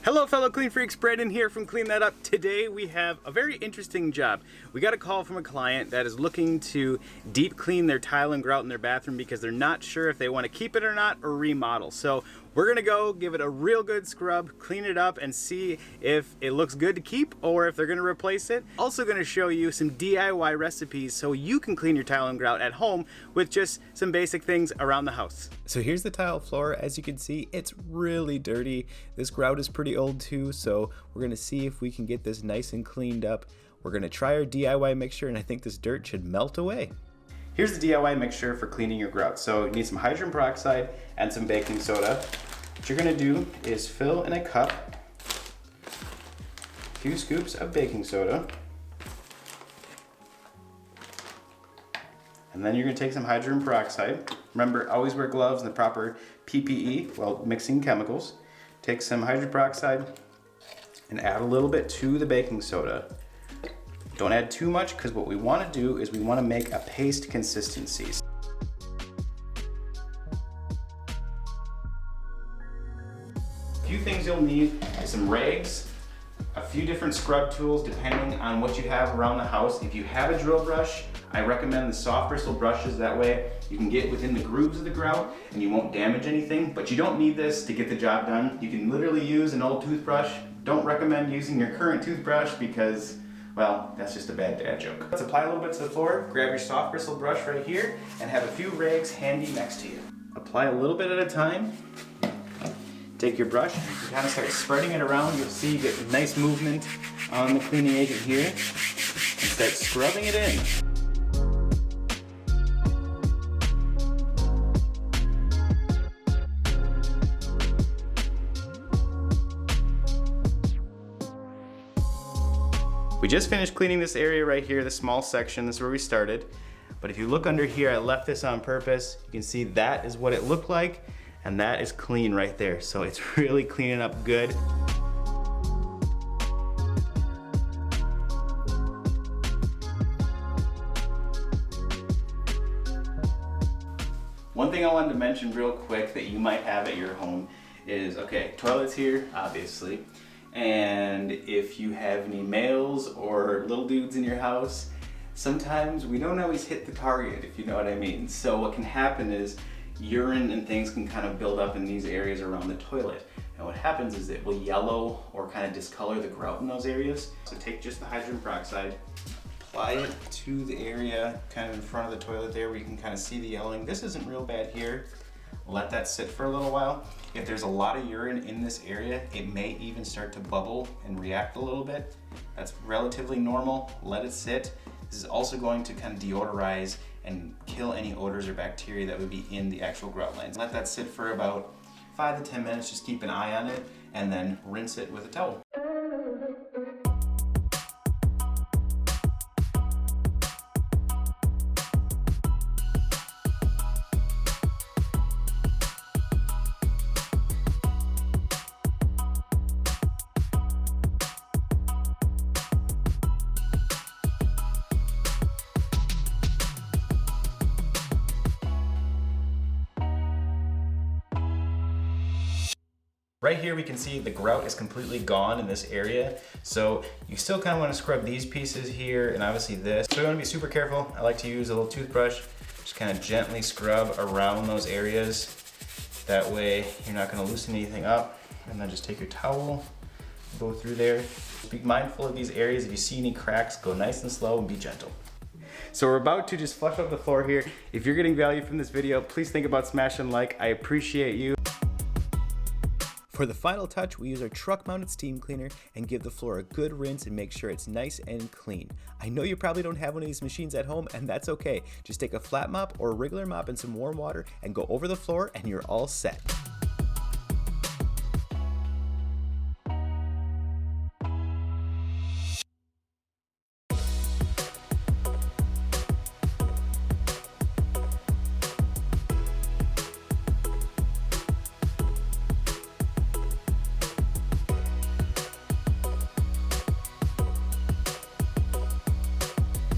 Hello fellow clean freaks, Brandon here from Clean That Up. Today we have a very interesting job. We got a call from a client that is looking to deep clean their tile and grout in their bathroom because they're not sure if they want to keep it or not or remodel. So we're gonna go give it a real good scrub, clean it up, and see if it looks good to keep or if they're gonna replace it. Also gonna show you some DIY recipes so you can clean your tile and grout at home with just some basic things around the house. So here's the tile floor. As you can see, it's really dirty. This grout is pretty old too, so we're gonna see if we can get this nice and cleaned up. We're gonna try our DIY mixture, and I think this dirt should melt away. Here's the DIY mixture for cleaning your grout. So you need some hydrogen peroxide and some baking soda. What you're gonna do is fill in a cup a few scoops of baking soda, and then you're gonna take some hydrogen peroxide. Remember, always wear gloves and the proper PPE while mixing chemicals. Take some hydrogen peroxide and add a little bit to the baking soda. Don't add too much, because what we want to do is we want to make a paste consistency. A few things you'll need is some rags, a few different scrub tools depending on what you have around the house. If you have a drill brush, I recommend the soft bristle brushes. That way you can get within the grooves of the grout and you won't damage anything, but you don't need this to get the job done. You can literally use an old toothbrush. Don't recommend using your current toothbrush because, well, that's just a bad dad joke. Let's apply a little bit to the floor. Grab your soft bristle brush right here and have a few rags handy next to you. Apply a little bit at a time. Take your brush and kind of start spreading it around. You'll see you get nice movement on the cleaning agent here. And start scrubbing it in. We just finished cleaning this area right here, this small section. This is where we started. But if you look under here, I left this on purpose. You can see that is what it looked like, and that is clean right there. So it's really cleaning up good. One thing I wanted to mention real quick that you might have at your home is, okay, toilet's here, obviously. And if you have any males or little dudes in your house, sometimes we don't always hit the target, if you know what I mean. So what can happen is urine and things can kind of build up in these areas around the toilet. And what happens is it will yellow or kind of discolor the grout in those areas. So take just the hydrogen peroxide, apply it to the area kind of in front of the toilet there where you can kind of see the yellowing. This isn't real bad here. Let that sit for a little while. If there's a lot of urine in this area, it may even start to bubble and react a little bit. That's relatively normal. Let it sit. This is also going to kind of deodorize and kill any odors or bacteria that would be in the actual grout lines. Let that sit for about 5 to 10 minutes. Just keep an eye on it and then rinse it with a towel. Right here we can see the grout is completely gone in this area. So you still kind of want to scrub these pieces here and obviously this. So you want to be super careful. I like to use a little toothbrush, just kind of gently scrub around those areas. That way you're not going to loosen anything up. And then just take your towel, go through there. Be mindful of these areas. If you see any cracks, go nice and slow and be gentle. So we're about to just flush out the floor here. If you're getting value from this video, please think about smashing like. I appreciate you. For the final touch, we use our truck-mounted steam cleaner and give the floor a good rinse and make sure it's nice and clean. I know you probably don't have one of these machines at home, and that's okay. Just take a flat mop or a regular mop and some warm water and go over the floor and you're all set.